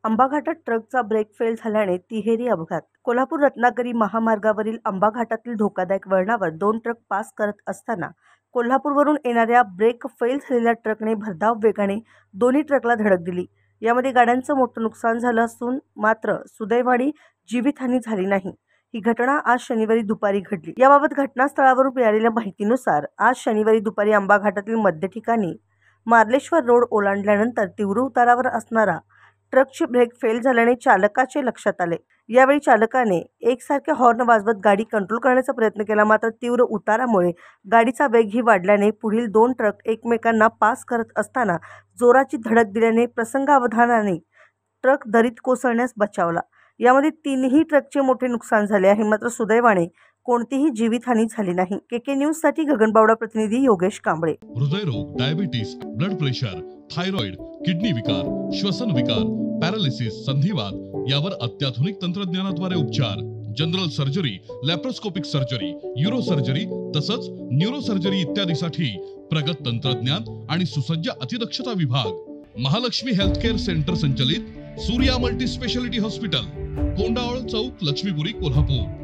आंबा घाटात ट्रकचा brake fail झाल्याने तिहेरी अपघात. कोल्हापूर रत्नागिरी महामार्गावरील आंबा घाटातील धोकादायक वळणावर 2 ट्रक पास करत असताना कोल्हापूरवरून येणाऱ्या ब्रेक फेल झालेल्या ट्रकने भरधाव वेगाने दोन्ही ट्रकला धडक दिली. यामध्ये गाड्यांचं मोठं नुकसान झालं असून मात्र सुदैवाने जीवितहानी झाली नाही. ही घटना आज शनिवारी दुपारी घडली. याबाबत घटनास्थळावरून मिळालेल्या माहितीनुसार आज शनिवारी दुपारी आंबा घाटातील मध्य ठिकाणी मार्लेश्वर रोड ओलांडल्यानंतर तीव्र उतारावर असणारा ट्रकची ब्रेक फेल झाल्याने चालकाचे लक्षात आले. यावेळी चालकाने एकसारखे हॉर्न वाजवत गाडी कंट्रोल करण्याचा प्रयत्न केला, मात्र तीव्र उतारामुळे गाडीचा वेगही वाढल्याने पुढील 2 ट्रक एकमेकांना पास करत असताना जोराची धडक दिल्याने प्रसंगावधानाने ट्रक दरीत कोसळण्यास बचावला. यामध्ये 3ही ट्रकचे मोठे नुकसान झाले आहे, मात्र सुदैवाने कोणतीही जीवितहानी झाली नाही. केके न्यूज साठी गगनबावडा प्रतिनिधी योगेश कांबळे. हृदयरोग, diabetes, blood pressure, thyroid, kidney विकार, श्वसन विकार, पॅरालिसिस, संधिवात यावर अत्याधुनिक तंत्रज्ञानाद्वारे उपचार. General surgery, laparoscopic surgery, euro surgery तसंच न्यूरो सर्जरी इत्यादीसाठी प्रगत तंत्रज्ञान आणि सुसज्ज अतिदक्षता विभाग. महालक्ष्मी हेल्थकेअर सेंटर संचलित सूर्या मल्टी स्पेशालिटी हॉस्पिटल, कोंडावळ चौक, लक्ष्मीपुरी, कोल्हापूर.